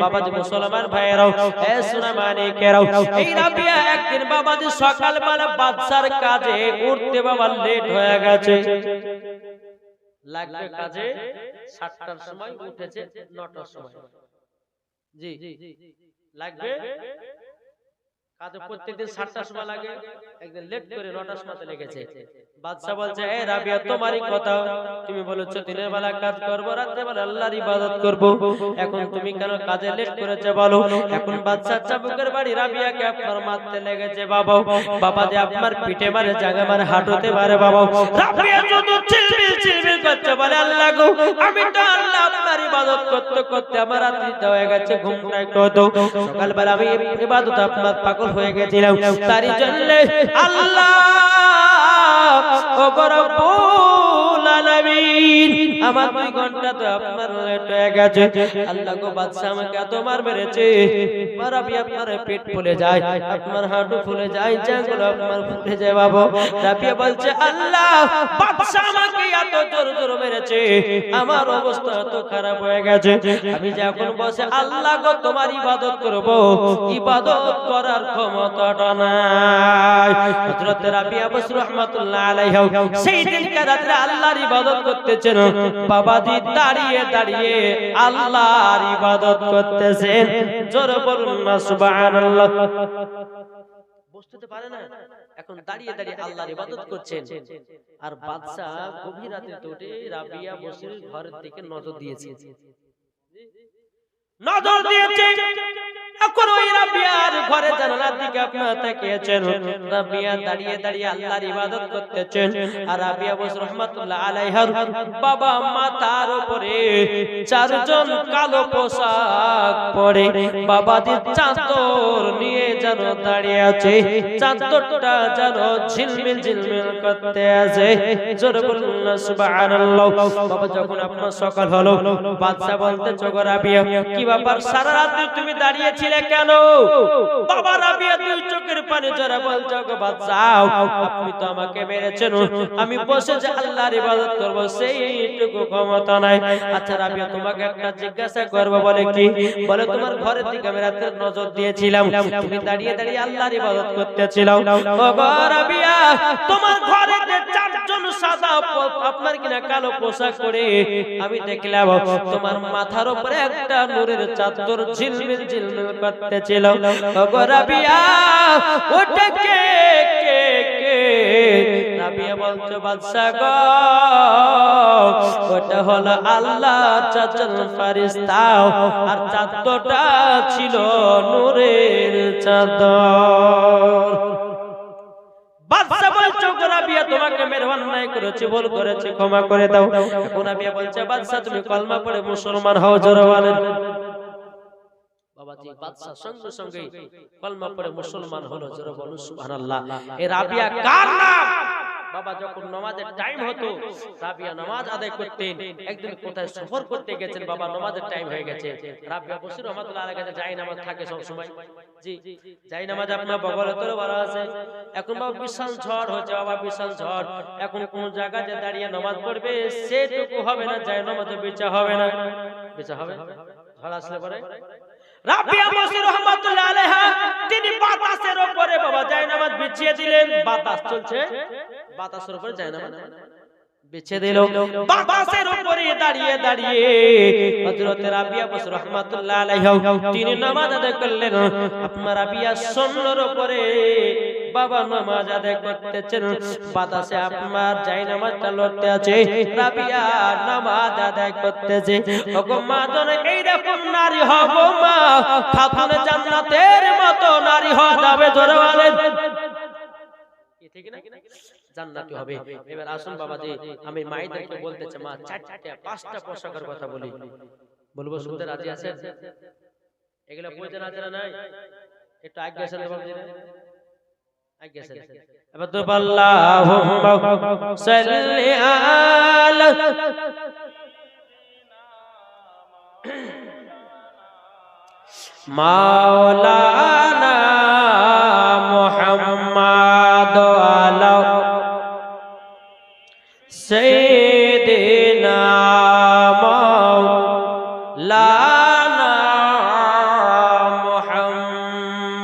বাবাজি মুসলমান ভাইরাও, এ সোনা মানিকেরাও, এই রাবিয়া একদিন বাবাজি সকালবেলা বাদশার কাজে উঠতে বাবা লেট হয়ে গেছে। লাগবে কাজে 7টার সময়, উঠেছে 9টার সময়। জি লাগবে কাজে প্রত্যেকদিন 7টার সময় লাগে, একদিন লেট করে 9টার সময় লেগেছে। বাদশা বলছে, এ রাবিয়া তোমারই কথা, তুমি বলেছো দিনের বেলা কাজ করব, রাতের বেলা আল্লাহর ইবাদত করব, এখন তুমি কেন কাজে লেট করেছো বলো? এখন বাদশা চাবুকের বাড়ি রাবিয়াকে আপনার মারতে লেগেছে। বাবা বাবা যে আপনার পিঠে মারে, জায়গা মারে, হাঁটুতে মারে। বাবা রাবিয়া যত চিল্লাচিল্লি করছে, বলে আল্লাহ গো, আমি তো আল্লাহ আপনার ইবাদত করতে করতে আমার রাত্রিটা হয়ে গেছে, ঘুমটা একটু হতো, সকালবেলা আমি ইবাদত আপনার পাগল হয়ে গেছিলাম, তারই জন্য আল্লাহ ও রব্বুল আলামিন আমার 2 ঘন্টা তো আপনার লেট হয়ে গেছে। আল্লাহ গো, বাদশা আমাকে এত মার মেরেছে, রাবি আপনার পেট ফুলে যায়, আপনার হাঁটু ফুলে যায়, জাঙ্গুলো আপনার ফুলে যায়। বাবা রাবিয়া বলছে, আল্লাহ বাদশা আমাকে এত জোর জোর মেরেছে, আমার অবস্থা এত খারাপ হয়ে গেছে, আমি যখন বসে আল্লাহ গো তোমার ইবাদত করব, ইবাদত করার ক্ষমতাটা নাই। হযরত রাবিয়া বসরি রাহমাতুল্লাহ আলাইহি সেই দিনকার রাতে আল্লাহর ইবাদত করতেছেন, বাবাজি দাঁড়িয়ে দাঁড়িয়ে আল্লাহর ইবাদত করতেছেন। জোরে বলুন না সুবহানাল্লাহ। বুঝতে পারে না, এখন দাঁড়িয়ে দাঁড়িয়ে আল্লাহর ইবাদত করছেন। আর বাদশা গভীর রাতে উঠে রাবিয়া বসরির ঘরের দিকে নজর দিয়েছে, নজর দিয়েছে। এখন ওই রাবিয়ার ঘরে জানালার দিকে আপনারা তাকিয়েছেন, রাবিয়া দাঁড়িয়ে দাঁড়িয়ে আল্লাহর ইবাদত করতেছেন। আর রাবিয়া বসরি রাহমাতুল্লাহ আলাইহার বাবা মাথার উপরে 4 জন কালো পোশাক পরে বাবাজি চাদর নিয়ে যেন দাঁড়িয়ে আছে, চাদরটা যেন ঝিলমিল ঝিলমিল করতে আছে। জোরে বলুন না সুবহানাল্লাহ। বাবা যখন আপনার সকাল হলো, বাদশা বলতে, চোগো রাবিয়া কি ব্যাপার, সারা রাত তুমি দাঁড়িয়ে ছিলে কেন? বাবা রাবিয়া 2 চোখের পানি ঝরা বলছে, গো বাদশা আপনি তো আমাকে মেরেছেন, আমি বসে যে আল্লাহর ইবাদত করব সেইটুকু ক্ষমতা নাই। আচ্ছা রাবিয়া তোমাকে একটা জিজ্ঞাসা করব, বলে কি? বলে তোমার ঘরের দিকে আমি রাতে নজর দিয়েছিলাম, তুমি দাঁড়িয়ে দাঁড়িয়ে আল্লাহর ইবাদত করতেছিলে। ও গো রাবিয়া তোমার ঘরে যে 4 জন সাদা আপনার কিনা কালো পোশাক পরে আমি দেখলাম, তোমার মাথার উপরে একটা নূরের চাদর ঝিলমিল ঝিলমিল করতেছিল। ও গো রাবিয়া ওটা কে কে কে? রাবিয়া বলছে, বাদশা গো ওটা হলো আল্লাহর 4 জন ফেরেশতা, আর চাদরটা ছিল নূরের চাদর। বাদশা বলছে, গো রাবিয়া তোমাকে মেরে অন্যায় করেছে, ভুল করেছে, ক্ষমা করে দাও। এখন রাবিয়া বলছে, বাদশা তুমি কলমা পড়ে মুসলমান হও। জোরে বলেন। বাবাজি বাদশা সঙ্গে সঙ্গে কলমা পড়ে মুসলমান হলো। জোরে বলুন সুবহানাল্লাহ। এই রাবিয়া কার নাম? বাবা যখন নামাজের টাইম হতো, রাবিয়া নামাজ আদায় করতেন। একদিন কোথায় সফর করতে গেছেন, বাবা নামাজের টাইম হয়ে গেছে। রাবিয়া বসরি রাহমাতুল্লাহ আলাইহি কাছে যাই নামাজ থাকে সব সময়। জি যাই নামাজ আপনার বগলে তোর বলা আছে। এখন বাবা বিশাল ঝড় হচ্ছে, বাবা বিশাল ঝড়। এখন কোন জায়গায় যে দাঁড়িয়ে নামাজ পড়বে সেটুকু হবে না, যাই নামাজে বিচা হবে না। বিচা হবে ঝড় আসলে পরে রাবিয়া বসরি রাহমাতুল্লাহ আলাইহা তিনি বাতাসের উপরে বাবা জায়নামাজ বিছিয়ে দিলেন। বাতাস চলছে, বাতাসের উপরে জায়নামাজ বিছিয়ে দিল। বাতাসের উপরে দাঁড়িয়ে দাঁড়িয়ে হযরত রাবিয়া বসরি রাহমাতুল্লাহ আলাইহা তিনি নামাজ আদায় করলেন। আপনার রাবিয়া সুন্নর উপরে বাবা নামাজ আদায় করতেছেন, বাতাসে আপনার জায়নামাজটা লড়তে আছে, রাবিয়া নামাজ আদায় করতেছে। ওগো মা জন এইরকম নারী হব মা, খাতুনে জান্নাতের মতো নারী হওয়া যাবে। জোরে বলেন ঠিক না? জান্নাতি হবে। এবার আসুন বাবাজি আমি মায়েদেরকে বলতে চাই, মা 4টা 5টা পোশাকের কথা বলি, বলবো শুনতে রাজি আছেন? এগুলা প্রয়োজন আছে না নাই? একটু আগে আসেন বাবাজি, আগে আসেন। এবার তো আল্লাহুম্মা সাল্লি আলা মাওলানা মুহাম্মদ আলা সাইয়্যিদিনা মাওলানা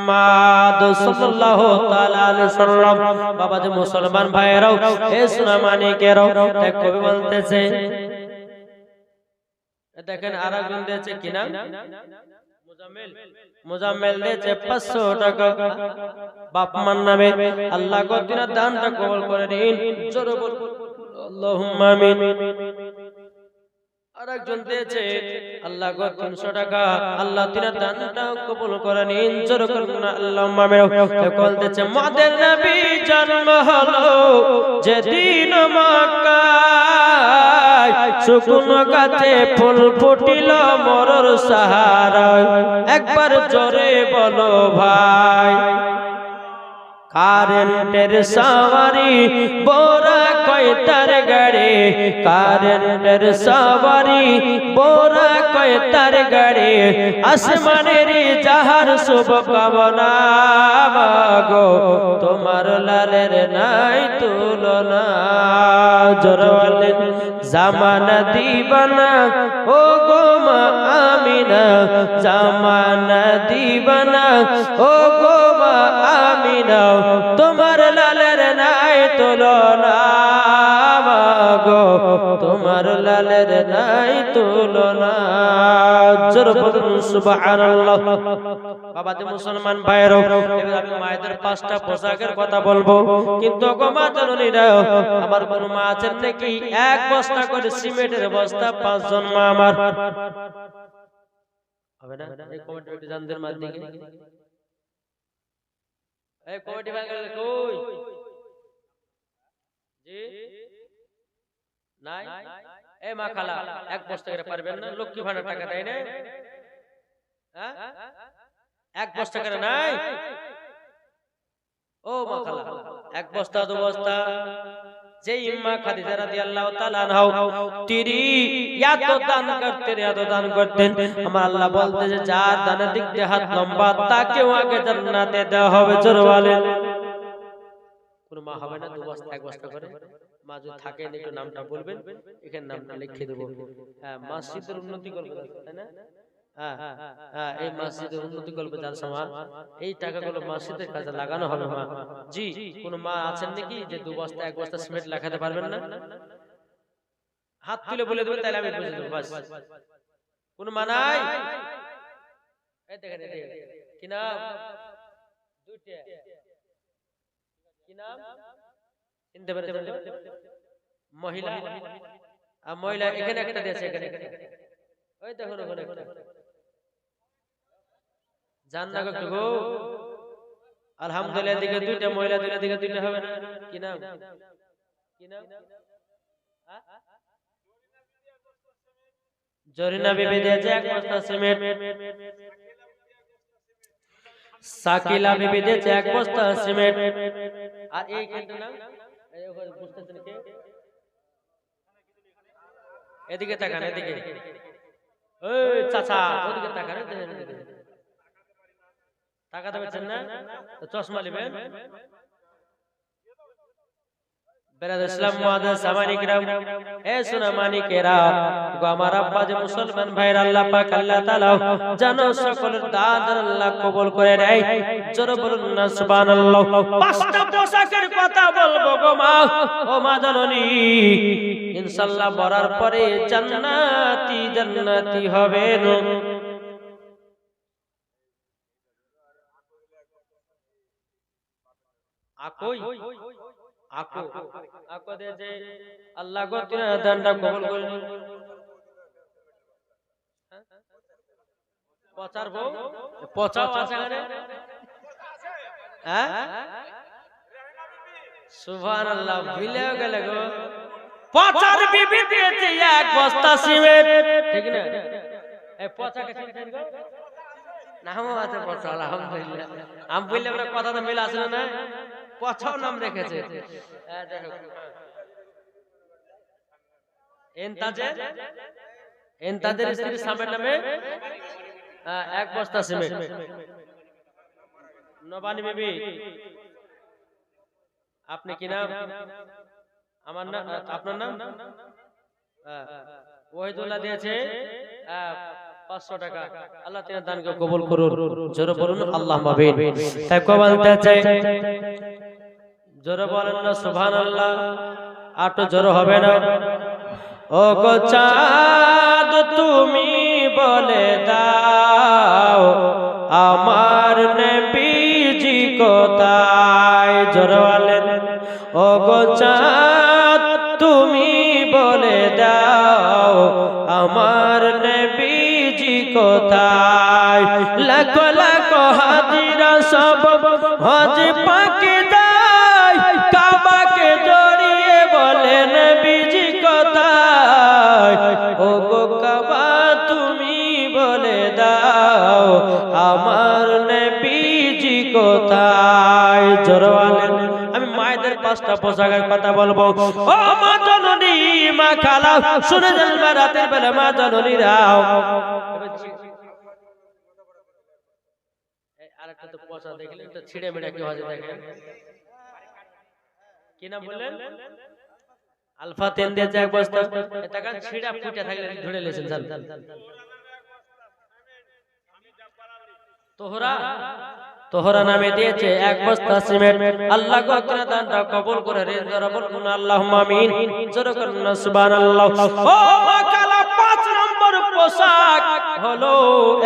মুহাম্মদ সাল্লাল্লাহু তাআলা আলাইহি সাল্লাম। বাবা যে মুসলমান ভাইরাও, এ সোনা মানিকেরাও, এক কবি বলতেছে, দেখেন আরেকজন দিয়েছে কি নাম, মুজাম্মেল দিয়েছে 500 টাকা বাপ মার নামে। আল্লাহ গো তিনার দানটা কবুল করে নিন, জোরে বলুন আল্লাহুম্মা আমিন। আরেকজন দিয়েছে আল্লাহ গো 300 টাকা, আল্লাহ তিনার দানটা কবুল করে নিন, জোরে বলুন আল্লাহুম্মা আমিন। বলতেছে মোদের নবী জন্ম হলো যেদিন মক্কায়, শুকনো গাছে ফুল ফুটিল মরর সাহারায়, একবার জোরে বলো ভাই। কারেন্টের সওয়ারি বোরা কয় তার গাড়ি, কারেন্টের সওয়ারি বোরা কয় তার গাড়ি, আসমানের জাহার শুভ কামনা গো, তোমার লালের নাই তুলনা। জোরে বলেন জামানা দিবানা ও গো মা আমিনা, জামানা দিবানা ও গো মা আমিনা, তোমার লালের নাই তুলনা গো, তোমার লালের নাই তুলনা। জোরে বলুন সুবহানাল্লাহ। বাবা যে মুসলমান ভাইরা, এবার আমি মায়েদের 5টা পোশাকের কথা বলবো, কিন্তু গো মা জননীরা, আমার কোন মা আছেন নাকি এক বস্তা করে সিমেন্টের বস্তা 5 জন মা আমার হবে না? এই কমিটি জানদের মাধ্যমে এই কমিটি ভাই গেল কই জি নাই। এই মা খালা এক বস্তা করে পারবেন না? লক্ষ্মী ভান্ডার টাকা দেয় না, হ্যাঁ এক বস্তা করে নাই। ও মা খালা এক বস্তা 2 বস্তা। যেই মা খাদিজা রাদিয়াল্লাহু তাআলা আনহা তিনি এত দান করতেন, এত দান করতেন, আমার আল্লাহ বলতে যে যার দানের দিক দিয়ে হাত লম্বা তাকেও আগে জান্নাতে দেওয়া হবে। জোরে বলেন। কোন মা হবে না 2 বস্তা 1 বস্তা করে? মা যদি থাকেন একটু নামটা বলবেন, এখানে নামটা লিখে দেব। হ্যাঁ মসজিদের উন্নতি করবে, তাই না? হ্যাঁ হ্যাঁ এই মসজিদের উন্নতি করবে যার সময় এই টাকাগুলো মসজিদের কাজে লাগানো হবে মা। জি কোন মা আছেন নাকি যে 2 বস্তা 1 বস্তা সিমেন্ট লাগাতে পারবেন না? হাত তুলে বলে দেবেন, তাহলে আমি বুঝে দেব। বাস কোন মা নাই? এই দেখেন কি নাম, দুইটা কি নাম চিনতে পেরেছেন? মহিলা আর মহিলা এখানে একটা দিয়েছে, এখানে ওই দেখুন ওখানে একটা জান না একটু গো। আলহামদুলিল্লাহ দিকে 2টা মহিলা, 2টা দিকে 2টা হবে না? কি নাম কি নাম? জরিনা বিবি দিয়েছে 1 বস্তা সিমেন্ট, সাকিলা বিবি দিয়েছে 1 বস্তা সিমেন্ট। আর এই কেনটা নাম এই ওখানে বুঝতেছেন কে? এদিকে তাকান, এদিকে ওই চাচা ওদিকে তাকান, এদিকে তাকাতে পারছেন না? চশমা নেবেন। বেরাদর ইসলাম মুআদ্দাস সামানি কিরাম, এ সোনা মানিকেরা গো, আমার আব্বা যে মুসলমান ভাইরা, আল্লাহ পাক আল্লাহ তাআলা জানো সকলের দান আল্লাহ কবুল করে নেয়। জোরে বলুন না সুবহানাল্লাহ। 5টা পোশাকের কথা বলবো গো মা, ও মা জননী, ইনশাআল্লাহ মরার পরে জান্নাতি জান্নাতি হবেন। আকই আকো আকো দে যে আল্লাহ গো তিনার দানটা কবুল করে নিন। পচার বউ পচাও আছে এখানে, হ্যাঁ সুবহানাল্লাহ ভুলেও গেল গো। পচার বিবি দিয়েছে 1 বস্তা সিমেন্ট, ঠিক না? এই পচাকে চিনতেন গো? নামও আছে পচা, আলহামদুলিল্লাহ। আমি বললে আমরা কথা তো মিল আছে না? পচাও নাম রেখেছে। এনতাজের স্ত্রী সামের নামে 1 বস্তা সিমেন্ট। নবানি বিবি আপনি কি নাম? আমার নাম, আপনার নাম? ওয়াহিদুল্লাহ দিয়েছে 500 টাকা। আল্লাহ তাআলা দানকে কবুল করুন। জোরে বলুন আল্লাহুম্মা আমিন। তাই কো বলতে চাই, জোরে বলেন না সুবহানাল্লাহ। আর তো জোরে হবে না। ও গো চাঁদ তুমি বলে দাও আমার নবীজি কোথায়? জোরে বলেন। ও গো চাঁদ তুমি বলে দাও আমার নবীজি কোথায়? লাখ লাখ হাজিরা সব হজ পাকে যায়, কাবাকে জড়িয়ে বলে নবীজি কোথায়? ও গো কাবা তুমি বলে দাও আমার নবীজি কোথায়? জোরে বলেন। আমি মায়েদের 5টা পোশাকের কথা বলবো। ও মা জননী মা খালা শুনে যান, রাতের বেলা মা জননীরাও আরেকটা তো পোশাক দেখলেন তো ছিড়ে মেড়ে কি হয়ে দেখেন কি না বললেন? আলফা তেল দিয়েছে এক বস্তা, এটা কান ছিড়া ফুটে থাকলে ধরে লেছেন জান। তোহরা নামে দিয়েছে এক বস্তা সিমেন্ট। আল্লাহ গো আপনার দানটা কবুল করে রে। জোরে বলুন আল্লাহুম্মা আমিন। জোরে করুন সুবহানাল্লাহ। ও মা কালা 5 নম্বর পোশাক হলো,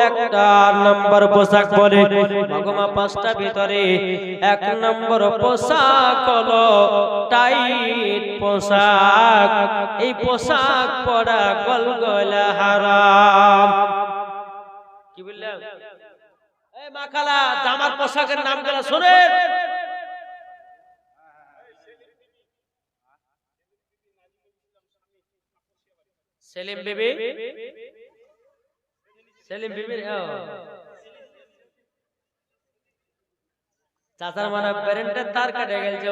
একটা নম্বর পোশাক বলে মাগমা 5টা ভিতরে 1 নম্বর পোশাক হলো টাইট পোশাক। এই পোশাক পরা গলগলা হারাম। কি বললাম? এই মা খালা জামার পোশাকের নামগুলো শুনেন। সেলিম বিবি, সেলিম বিবির চাচার মানে প্যারেন্টের তার কাটে গেছে,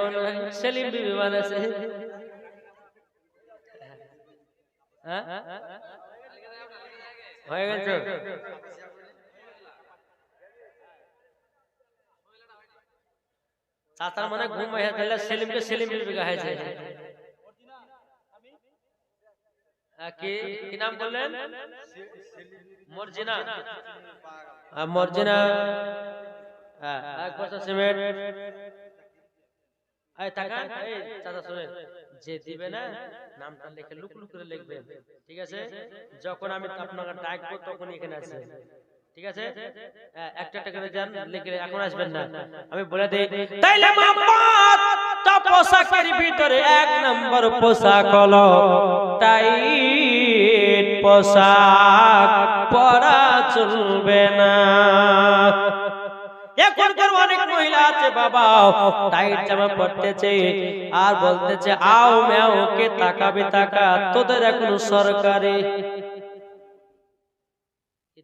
সেলিম বিবি বানাছে। হ্যাঁ হয়ে গেছে। চাচার মানে ঘুম হয়ে গেল, সেলিমকে সেলিম বিবি গাইছে। কি কি নাম বললেন? মর্জিনা। মর্জিনা এক বছর সিমেন্ট। এই টাকা এই চাচা শুনেন, যে দিবে না নামটা লিখে লুক লুক করে লিখবেন, ঠিক আছে? যখন আমি আপনাকে ডাকবো তখন এখানে আসবেন, ঠিক আছে? একটা একটা করে যান লিখে, এখন আসবেন না, আমি বলে দেই। তাইলে মোহাম্মদ তা পোশাকের ভিতরে 1 নম্বর পোশাক হলো টাইট পোশাক পরা চলবে না। এখনকার অনেক মহিলা আছে বাবা টাইট জামা পরতেছে আর বলতেছে আও মেও কে তাকাবে তাকা, তোদের এখন সরকারি।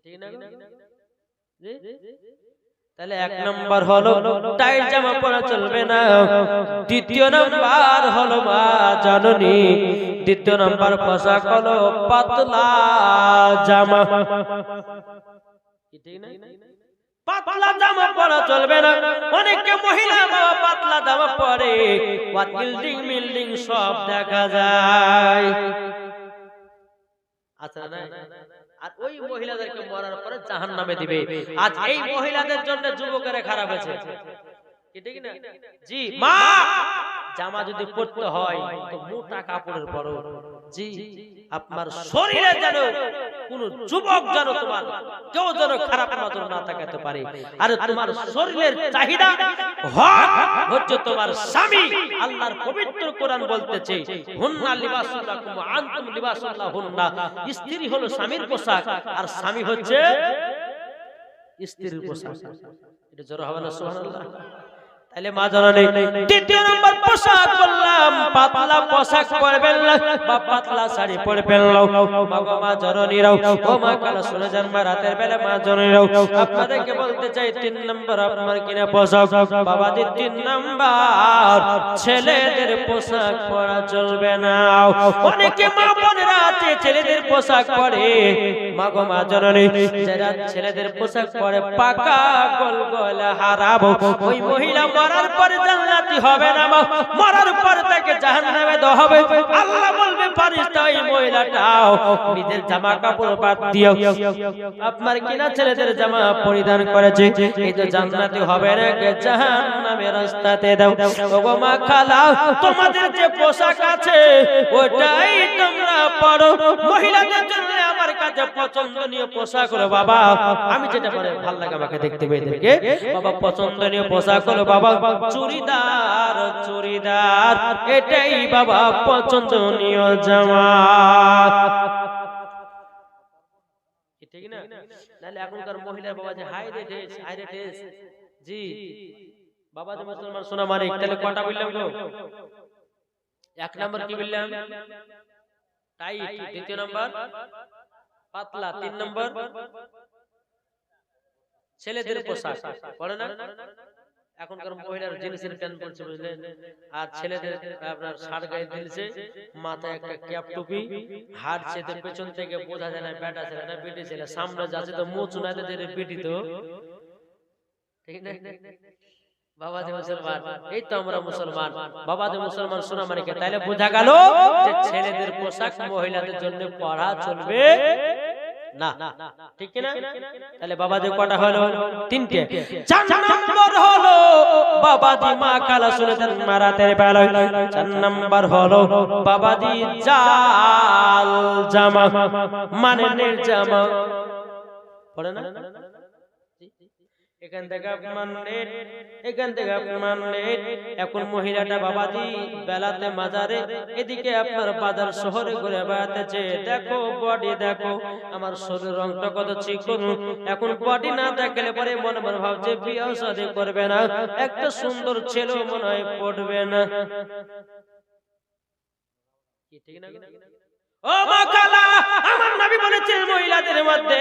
ঠিক না? তাহলে 1 নম্বর হলো টাইট জামা পরা চলবে না। দ্বিতীয় নাম্বার হলো মা জননী, দ্বিতীয় নাম্বার পোশাক হলো পাতলা জামা। ঠিক না? পাতলা জামা পরা চলবে না। অনেকে মহিলা বাবা পাতলা জামা পরে, বিল্ডিং মিল্ডিং সব দেখা যায়। আচ্ছা না? আর ওই মহিলাদেরকে মরার পরে জাহান্নামে দিবে। আজ এই মহিলাদের জন্য যুবকেরা খারাপ হয়েছে, ঠিক না? জি মা, জামা যদি পরতে হয় তো মোটা কাপড়ের পরো। জি আপনার শরীরে যেন কোন যুবক যেন তোমার কেউ যেন খারাপ নজর না তাকাতে পারে। আর তোমার শরীরের চাহিদা হক হচ্ছে তোমার স্বামী। আল্লাহর পবিত্র কোরআন বলতেছে হুন্না লিবাসুল লাকুম ওয়া আনতুম লিবাসুল লাহুন্না। স্ত্রী হলো স্বামীর পোশাক আর স্বামী হচ্ছে স্ত্রীর পোশাক। এটা জোরে হবে না সুবহানাল্লাহ? তাহলে মা জননী দ্বিতীয় নম্বর পোশাক বললাম পাতলা পোশাক পরবেন না বা পাতলা শাড়ি পরবেন না। মা জননীরাও ও মা কালা শুনে যান, মা রাতের বেলা মা জননীরাও আপনাদেরকে বলতে চাই 3 নম্বর আপনার কিনা পোশাক বাবাজি, 3 নম্বর ছেলেদের পোশাক পরা চলবে না। অনেকে মা বোনেরা আছে ছেলেদের পোশাক পরে, মা গো মা জননী যারা ছেলেদের পোশাক পরে পাকা গলগলা হারাবো। ওই মহিলা মরার পরে জান্নাতি হবে না, মরার পরে তাকে জাহান্নামে দেওয়া হবে। আল্লাহ বলবে ফারিস্তা ওই মহিলাটাও নিজের জামা কাপড় বাদ দিয়ে আপনার কিনা ছেলেদের জামা পরিধান করেছে। এই তো জান্নাতি হবে না, জাহান্নামের রাস্তাতে দাও। ওগো মা খালা, তোমাদের যে পোশাক আছে ওটাই তোমরা পরো। মহিলাদের জন্য আমার কাছে পছন্দনীয় পোশাক হলো বাবা, আমি যেটা পরে ভালো লাগে আমাকে দেখতে পেয়ে দেখে বাবা, পছন্দনীয় পোশাক হলো বাবা চুড়িদার, চুড়িদার এটাই বাবা পছন্দনীয় জামা। ঠিক না? নাহলে এখনকার মহিলার বাবা যে হাই রে ড্রেস, হাই রে ড্রেস, জি বাবা যে মুসলমান সোনা মানিক, তাহলে কটা বললাম গো? এক নাম্বার কি বললাম? টাইট, দ্বিতীয় নাম্বার পাতলা, তিন নাম্বার ছেলেদের পোশাক পড়ে না। এখনকার মহিলার জিন্সের প্যান্ট পরছে বুঝলেন, আর ছেলেদের আপনার শার্ট গায়ে দিয়েছে, মাথায় একটা ক্যাপ টুপি, হাত চেতে পেছন থেকে বোঝা যায় না বেটা ছেলে না বেটি ছেলে, সামনে যাচ্ছে তো মুখ শোনাতে যে বেটি, তো ঠিক না? বাবা যে মুসলমান, এই তো আমরা মুসলমান, বাবা যে মুসলমান সোনা মানিকে, তাইলে বোঝা গেল যে ছেলেদের পোশাক মহিলাদের জন্য পরা চলবে না, ঠিক না? তাহলে বাবাজি কটা হলো? তিনটে। চার নাম্বার হলো বাবাজি মা খালা শুনেছেন মারাতের বেলায়, চার নাম্বার হলো বাবাজি জাল জামা, মানে নের জামা পড়ে না। এখান থেকে আপনার এখন মহিলাটা বাবাজি বেলাতে মাজারে, এদিকে আপনার বাজার শহরে ঘুরে বেড়াতেছে। দেখো বডি, দেখো আমার শরীর রংটা কত চিকন। এখন বডি না দেখলে পরে মনে মনে ভাবছে বিয়ে শাদী করবে না, একটা সুন্দর ছেলে মনে হয় পড়বে না, ঠিক না? ও মা খালা, আমার নবী বলেছেন মহিলাদের মধ্যে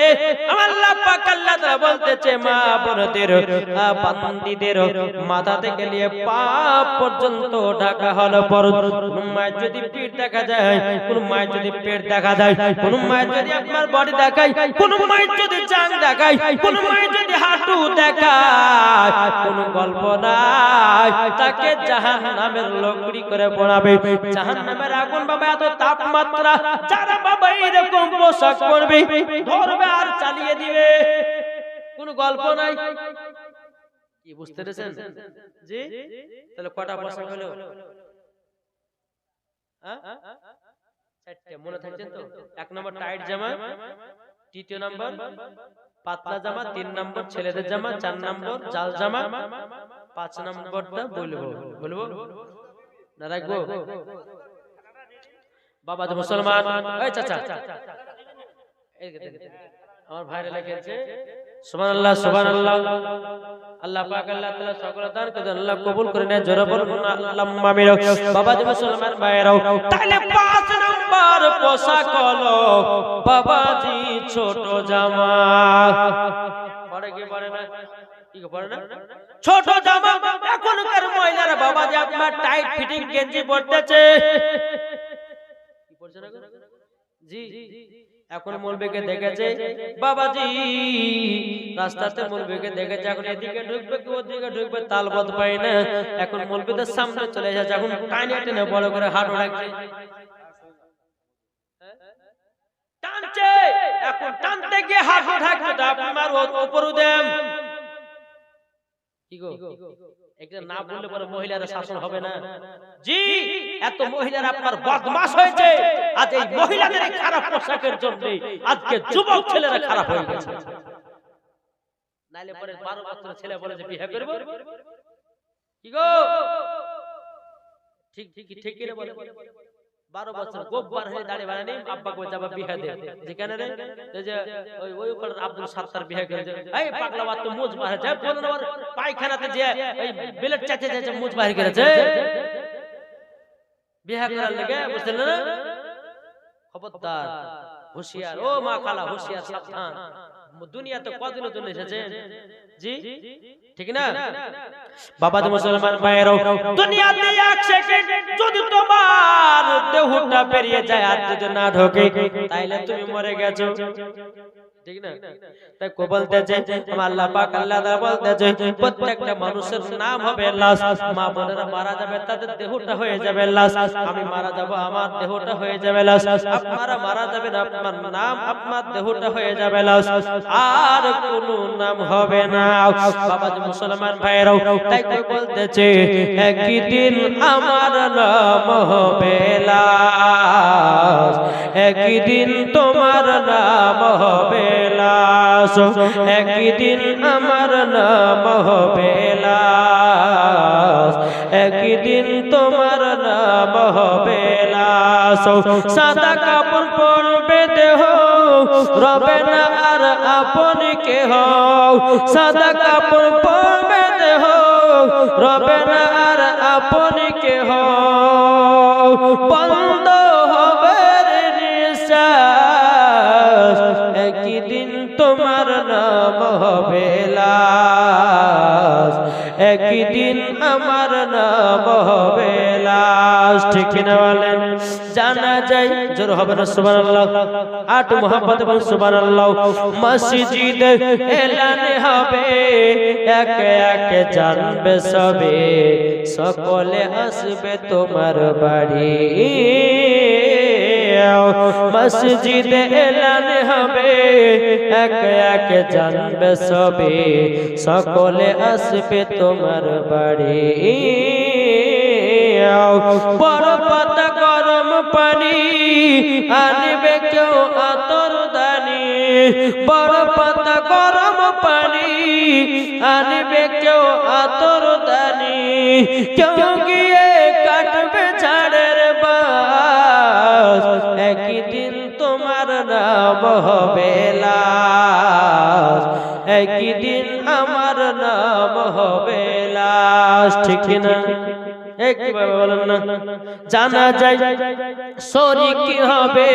আমার আল্লাহ পাক আল্লাহ তাআলা বলতেছে মা বোনদের, বান্দিদের মাথা থেকে নিয়ে পা পর্যন্ত ঢাকা হলো পরদ। কোন মায়ের যদি পিঠ দেখা যায়, কোন মায়ের যদি পেট দেখা যায়, কোন মায়ের যদি আপনার বডি দেখায়, কোন মায়ের যদি জান দেখায়, কোন মায়ের যদি হাঁটু দেখায়, কোন গল্প নাই, তাকে জাহান্নামের লকড়ি করে পোড়াবে। জাহান্নামের আগুন বাবা এত তাপমাত্রা, যারা বাবা এরকম পোশাক পরবে ধরবে আর চালিয়ে দিবে, কোন গল্প নাই। কি বুঝতে পেরেছেন? জি, তাহলে কটা পোশাক হলো? চারটে, মনে থাকছেন তো? এক নম্বর টাইট জামা, দ্বিতীয় নম্বর পাতলা জামা, তিন নম্বর ছেলেদের জামা, চার নম্বর জাল জামা, পাঁচ নম্বরটা বলবো না রাখবো? বাবা যে মুসলমান, এই চাচা আমার ভাইরা লিখেছে সুবহানাল্লাহ সুবহানাল্লাহ, আল্লাহ পাক আল্লাহ তাআলা সকল দান করে আল্লাহ কবুল করে নেয়, জোরে বলুন আল্লাহুম্মা আমিন। বাবা যে মুসলমান ভাইরাও, তাহলে পাঁচ নাম্বার পোশাক হলো বাবাজি ছোট জামা, পরে কি পরে না? কি পরে না? ছোট জামা। এখনকার মহিলারা বাবাজি আপনার টাইট ফিটিং গেঞ্জি পরতেছে, জি এখন মৌলবীকে দেখেছে বাবাজি, রাস্তাতে মৌলবীকে দেখেছে, এখন এদিকে ঢুকবে কি ওদিকে ঢুকবে তালবত পায় না, এখন মৌলবীদের সামনে চলে যাচ্ছে, এখন টাইনে টেনে বড় করে হাঁটু রাখছে, টানছে, এখন টানতে গিয়ে হাঁটু ঢাকছে আপনার উপর দেন। কি গো, একটা না বললে পরে মহিলারা শাসন হবে না? জি, এত মহিলারা আপনার বদমাশ হয়েছে, আজ এই মহিলাদের খারাপ পোশাকের জন্য আজকে যুবক ছেলেরা খারাপ হয়ে গেছে। নাইলে পরে 12 বছরের ছেলে বলে যে বিয়ে করব, কি গো ঠিক কি রে বলে, 12 বছর গোববার হয়ে দাঁড়িয়ে বানানি আব্বা কই যাবা বিয়ে দে, যেখানে রে যে ওই উপর আব্দুল সাত্তার বিয়ে করেছে, এই পাগলা বাত তো মুজ বাহির যায়, বলুন ওর পায়খানাতে যে এই বিলেট চাচে চাচে মুজ বাহির করেছে বিয়ে করার লাগে, বুঝলেন না? খবরদার, হুঁশিয়ার, ও মা খালা হুঁশিয়ার, সাবধান, দুনিয়াতে কতদিনের জন্য এসেছেন, জি ঠিক না? বাবা যে মুসলমান ভাইরাও, দুনিয়াতে এক সেকেন্ড যদি তোমার দেহটা বেরিয়ে যায় আর যদি না ঢোকে তাইলে তুমি মরে গেছো, ঠিক না? তাই কো বলতেছে আমার আল্লাহ পাক আল্লাহ তাআলা বলতেছে প্রত্যেকটা মানুষের নাম হবে লাশ। মা বোনেরা মারা যাবে তাদের দেহটা হয়ে যাবে লাশ, আমি মারা যাব আমার দেহটা হয়ে যাবে লাশ, আপনারা মারা যাবেন আপনার নাম আপনার দেহটা হয়ে যাবে লাশ, আর কোনো নাম হবে না। বাবাজি মুসলমান ভাইরাও, তাই কো বলতেছে একদিন আমার নাম হবে লাশ, একদিন তোমার নাম হবে লাশ, একদিন আমার নাম হবে লাশ, একদিন তোমার নাম হবে লাশ। সাদা কাপড় পরবে দেহ, রবে না আর আপন কেহ, সাদা কাপড় পরবে দেহ, রবে না আর আপন কেহ, বন্ধ হবে নিঃশ্বাস, একদিন তোমার নাম হবে লাশ, একদিন আমার নাম হবে লাশ। ঠিক না বলেন? জানা যায় জোর হবে না সুবহানাল্লাহ, আট মোহাম্মদ এবং সুবহানাল্লাহ। মসজিদে এলান হবে, একে একে জানবে সবে, সকলে আসবে তোমার বাড়ি। মসজিদে এলান হবে, একে একে জানবে সবে, সকলে আসবে তোমার বাড়ি। বড় পাতা গরম পানি আনবে কেউ আতর দানি, বড় পাতা গরম পানি আনবে কেউ আতর দানি, কেউ গিয়ে কাটবে ঝাড়ের বাস, একদিন তোমার নাম হবে লাশ, একদিন আমার নাম হবে লাশ। ঠিক না? কিভাবে বলেন না? জানা যায় শরীক হবে,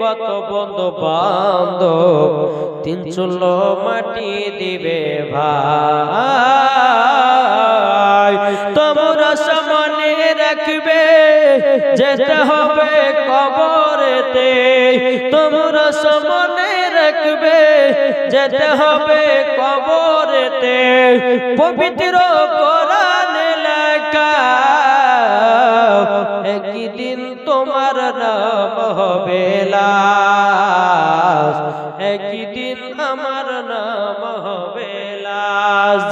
কত বন্ধু বান্ধব, তিন চুলো মাটি দিবে ভাই, তোমরা সামনে রাখবে যেতে হবে কবরেতে, তোমরা সামনে রাখবে যেতে হবে কবরেতে, পবিত্র কোরআন লেখা একদিন তোমার নাম হবে লাশ, একদিন আমার নাম হবে লাশ।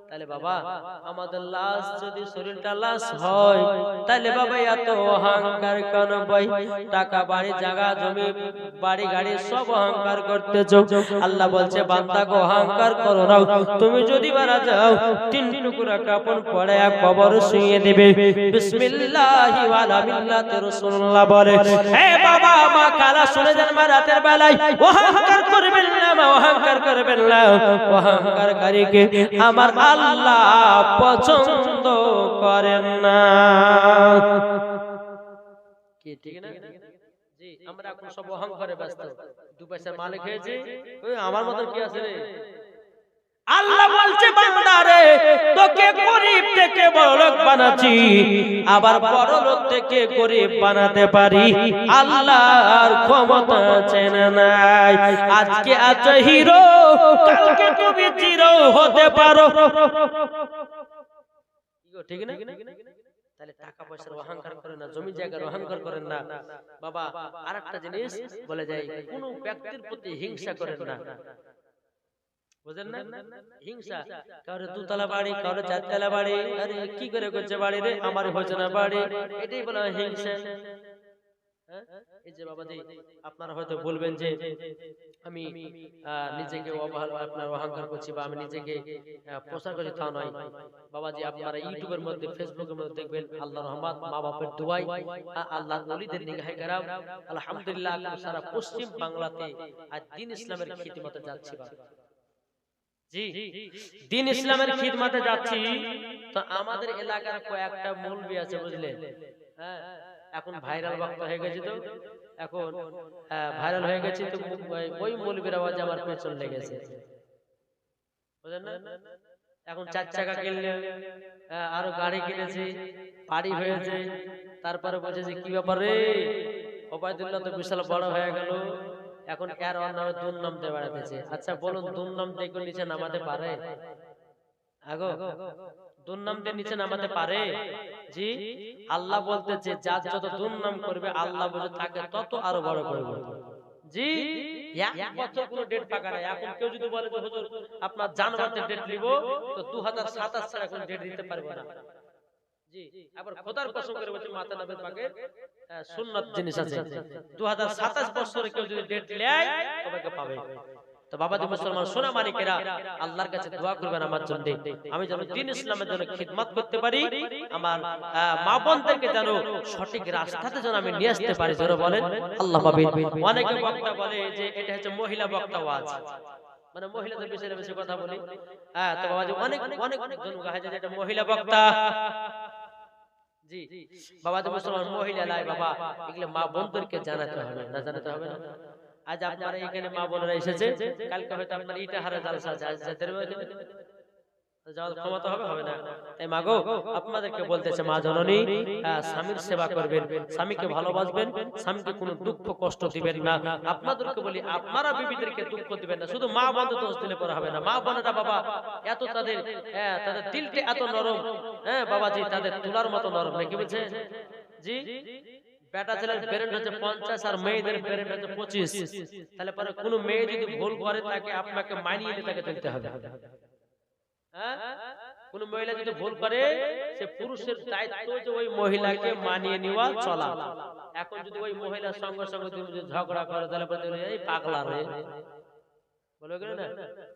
তাহলে বাবা আমাদের লাশ যদি শরীরটা লাশ হয়, তাহলে বাবা এত অহংকার কেন ভাই? টাকা বাড়ি জায়গা জমি বাড়ি গাড়ি সব অহংকার করতেছো। আল্লাহ বলছে বান্দা গো অহংকার করো না, তুমি যদি মারা যাও তিন টুকরা কাপড় পরায়া কবর শুইয়ে দিবে। বিসমিল্লাহি ওয়া আলা মিল্লাতি রাসূলুল্লাহ বলে, হে বাবা মা কালা শুনে যান, মা রাতের বেলায় অহংকার করবেন না, মা অহংকার করবেন না, অহংকারকারীকে আমার আল্লাহ পছন্দ করেন না। কি ঠিক না? জি, আমরা এখন সব অহংকারে ব্যস্ত, দু পয়সা মালিক হয়েছে, ওই আমার মত কি আছে রে? আল্লাহ বলছে বান্দা রে, তোকে গরীব থেকে বড়লোক বানাচ্ছি, আবার বড়লোক থেকে গরীব বানাতে পারি, আল্লাহর ক্ষমতা আছে না নাই? আজকে আছো হিরো, কালকে তুমি জিরো হতে পারো। ঠিক না? তাহলে টাকা পয়সার অহংকার করেন না, জমি জায়গার অহংকার করেন না। বাবা আরেকটা জিনিস বলে যায়, কোন ব্যক্তির প্রতি হিংসা করেন না, বুঝেন না? হিংসা, কারো দুতলা বাড়ি কারো চারতলা বাড়ি, আরে কি করে করছে বাড়ি রে, আমার হচ্ছে না বাড়ি, এটাই বলা হয় হিংসা। এই যে বাবাজি আপনারা হয়তো বলবেন যে আমি নিজেকে আপনার অহংকার করছি বা আমি নিজেকে প্রচার করছি, তা নয় বাবাজি। আপনারা ইউটিউবের মধ্যে ফেসবুকের মধ্যে দেখবেন আল্লাহর রহমত, মা বাপের দোয়াই, আল্লাহর ওলিদের নিগাহে কেরাম, আলহামদুলিল্লাহ সারা পশ্চিম বাংলাতে আজ দ্বীন ইসলামের খিদমতে যাচ্ছে। জি, দ্বীন ইসলামের খিদমতে যাচ্ছি। তো আমাদের এলাকার কয়েকটা মৌলবি আছে, বুঝলেন? হ্যাঁ, এখন ভাইরাল বক্তা হয়ে গেছে, তো এখন ভাইরাল হয়ে গেছে, তো ওই মৌলবীর আওয়াজে আমার পেছন লেগেছে, বুঝলেন না? এখন 4 চাকা কিনলে, আরো গাড়ি কিনেছি, বাড়ি হয়েছে, তারপরে বলছে যে কি ব্যাপার রে, ওবায়দুল্লাহ তো বিশাল বড় হয়ে গেল, এখন এর অন্য দুর্নাম দিয়ে বেড়াতেছে। আচ্ছা বলুন, দুর্নাম দিয়ে কেউ নিচে নামাতে পারে? আগো দুর্নাম দিয়ে নিচে নামাতে পারে? জি, আল্লাহ বলতেছে যার যত দুর্নাম করবে আল্লাহ বলে তাকে তত আরো বড় করবে। জি, এক বছর কোনো ডেট ফাঁকা নাই। এখন কেউ যদি বলে যে হুজুর আপনার জানুয়ারিতে ডেট নিব, তো 2027 ছাড়া এখন ডেট দিতে পারবো না। জি, আবার খোদার কসম করে বলছি মাতা নবীর পাকে সুন্নাত জিনিস আছে, 2027 বছরে কেউ যদি ডেট নেয় তবে পাবে। তো বাবাজি মুসলমান সোনা মানিকেরা, আল্লাহর কাছে দোয়া করবেন আমার জন্য, আমি যেন দ্বীন ইসলামের জন্য খিদমত করতে পারি, আমার মা বোনদেরকে যেন সঠিক রাস্তাতে যেন আমি নিয়ে আসতে পারি। যারা বলেন আল্লাহ আমিন। অনেকে বক্তা বলে যে এটা হচ্ছে মহিলা বক্তা ওয়াজ, মানে মহিলাদের বিষয়ে বেশি কথা বলি। তো বাবাজি অনেক অনেক জন গায় যে এটা মহিলা বক্তা। জি বাবাজি মুসলমান, মহিলা লাই বাবা, এগুলো মা বোনদেরকে জানাতে হবে, না জানাতে হবে না? আজ আপনারা এখানে মা বোনেরা এসেছে, কালকে হয়তো আপনার ইটাহারে জালসা আছে, আজ যাওয়ার ক্ষমতা হবে না। তাই মাগো আপনাদেরকে বলতেছে মা জননী, স্বামীর সেবা করবেন, স্বামীকে ভালোবাসবেন, স্বামীকে কোনো দুঃখ কষ্ট দিবেন না। আপনাদেরকে বলি আপনারা বিবিদেরকে দুঃখ দিবেন না। শুধু মা বোনদের দোষ দিলে পরে হবে না। মা বোনেরা বাবা এত তাদের দিলটা এত নরম, বাবাজি তাদের তুলার মতো নরম, নাকি বলছে? জি, বেটা ছেলের ব্রেন হচ্ছে 50 আর মেয়েদের ব্রেন হচ্ছে 25। তাহলে পরে কোন মেয়ে যদি ভুল করে তাকে আপনাকে মানিয়ে নিয়ে তাকে চলতে হবে। কোন মহিলা যদি ভুল করে, সে পুরুষের দায়িত্ব যে ওই মহিলাকে মানিয়ে নেওয়া, চলা। এখন যদি ওই মহিলার সঙ্গে সঙ্গে তুমি যদি ঝগড়া করো, তাহলে পরে এই পাগলা রে বলবে না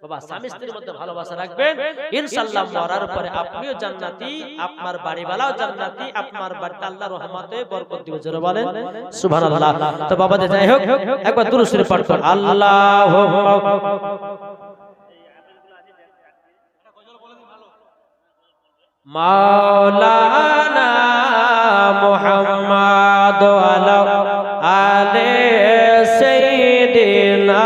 বাবা। স্বামী স্ত্রীর মধ্যে ভালোবাসা রাখবেন, ইনশাআল্লাহ মরার পরে আপনিও জান্নাতি, আপনার বাড়িওয়ালাও জান্নাতি, আপনার বাড়িতে আল্লাহর রহমতে বরকত দিবে। জোরে বলেন সুবহানাল্লাহ। তো বাবা যাই হোক, একবার দুরূদ শরীফ পাঠ করুন। আল্লাহুম্মা মাওলানা মুহাম্মদ ওয়া আলে সাইয়্যিদিনা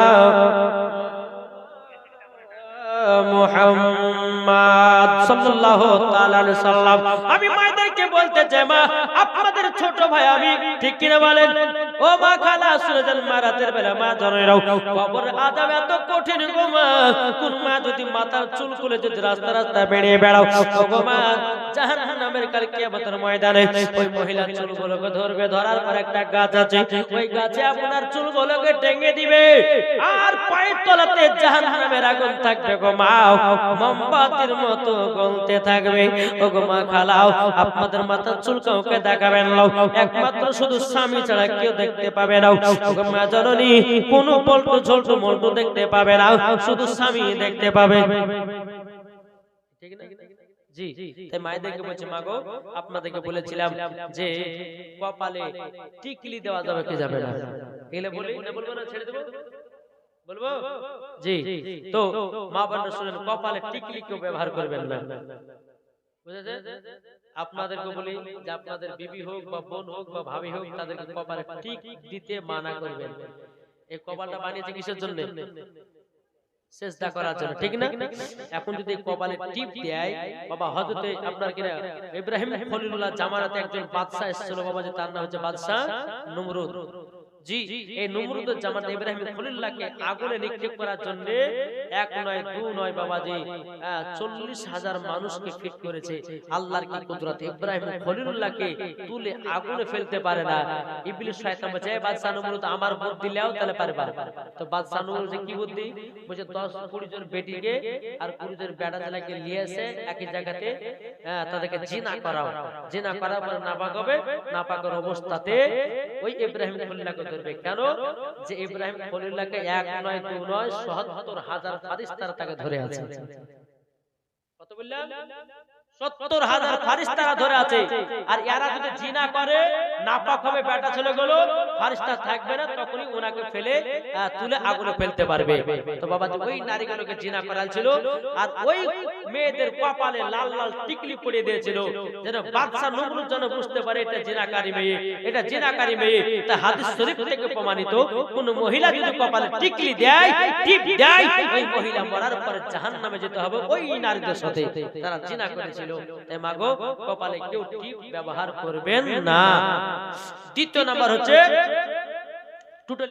মুহাম্মদ সাল্লাল্লাহু তাআলা আলাইহি সাল্লাম। আমি মায়েদেরকে বলতে চাই, মা আপনাদের ছোট ভাই আমি, ঠিক কিনা বলেন? ও মা খালা শুনে যান, মা রাতের বেলা মা জনেরাও কবর আযাব এত কঠিন গো মা। কোন মা যদি মাথার চুল খুলে যদি রাস্তা রাস্তা বেরিয়ে বেড়াও গো মা, জাহান্নামের কাল কিয়ামতের ময়দানে ওই মহিলার চুলগুলোকে ধরবে, ধরার পর একটা গাছ আছে, ওই গাছে আপনার চুলগুলোকে টেনে দিবে, আর পায়ের তলাতে জাহান্নামের আগুন থাকবে গো মা, মোমবাতির মতো জ্বলতে থাকবে। ও গো মা খালাও, আপনাদের মাথার চুল কাউকে দেখাবেন না, একমাত্র শুধু স্বামী ছাড়া কেউ দেখতে পাবে না। ও গো মা জননী, কোন পল্টু ঝল্টু মল্টু দেখতে পাবে না, শুধু স্বামী দেখতে পাবে। ঠিক না? জি, তাই মায়েদেরকে বলছি মা গো, আপনাদেরকে বলেছিলাম যে কপালে টিকলি দেওয়া যাবে কি যাবে না? এগুলো বলি না, বলবো না, ছেড়ে দেব, বলবো? জি, তো মা বোনরা শুনেন, কপালে টিকলি কেউ ব্যবহার করবেন না, বুঝেছেন? আপনাদেরকে বলি যে আপনাদের বিবি হোক বা বোন হোক বা ভাবি হোক, তাদেরকে কপালে টিক দিতে মানা করবেন। এই কপালটা বানিয়েছে কিসের জন্য? সেজদা করার জন্য, ঠিক না? এখন যদি কপালে টিপ দেয় বাবা, হযরতে আপনার কিনা ইব্রাহিম খলিলুল্লাহ জামানাতে একজন বাদশা এসেছিল বাবা, যে তার নাম হচ্ছে বাদশা নমরুদ। জি, এই নমরুদের জামানাতে ইব্রাহিম খলিলুল্লাহকে আগুনে নিক্ষেপ করার জন্য এক নয় দু নয় বাবাজি 40,000 মানুষকে ফিট করেছে। আল্লাহর কি কুদরত, ইব্রাহিম খলিলুল্লাহকে তুলে আগুনে ফেলতে পারে না। ইবলিস শয়তান বলে, এই বাদশা নমরুদ আমার বুদ্ধি দাও তাহলে পারবা। তো বাদশা নমরুদ কি বুদ্ধি বলে, 10-20 জন বেটিকে আর 20 জন বেটা ছেলেকে নিয়ে এসে একই জায়গাতে তাদেরকে জিনা করাও, জিনা করার পর নাপাক হবে, নাপাকের অবস্থাতে ওই ইব্রাহিম খলিলুল্লাহকে ধরবে। কেন? যে ইব্রাহিম খলিলুল্লাহকে এক নয় দু নয় ৭০,০০০ ফারিস্তারা তাকে ধরে আছে। কত বললাম? ৭০,০০০ ফারিস্তারা ধরে আছে। আর এরা যদি জিনা করে, নাপাক হবে বেটা ছেলেগুলো, ফারিস্তা থাকবে না, তখনই ওনাকে ফেলে তুলে আগুনে ফেলতে পারবে। তো বাবা ওই নারীগুলোকে জিনা করাছিল, আর ওই মেয়েদের কপালে লাল লাল টিকলি পড়ে দিয়েছিল, যেন বাদশা নমরুদ যেন বুঝতে পারে এটা জিনাকারী মেয়ে, এটা জিনাকারী মেয়ে। তা হাদিস শরীফ থেকে প্রমাণিত, কোন মহিলা যদি কপালে টিকলি দেয়, টিপ দেয়, ওই মহিলা মরার পরে জাহান্নামে যেতে হবে ওই নারীদের সাথে, তারা জিনা করেছিল। তাই মাগো, কপালে কেউ টিপ ব্যবহার করবেন না। দ্বিতীয় নাম্বার হচ্ছে টোটাল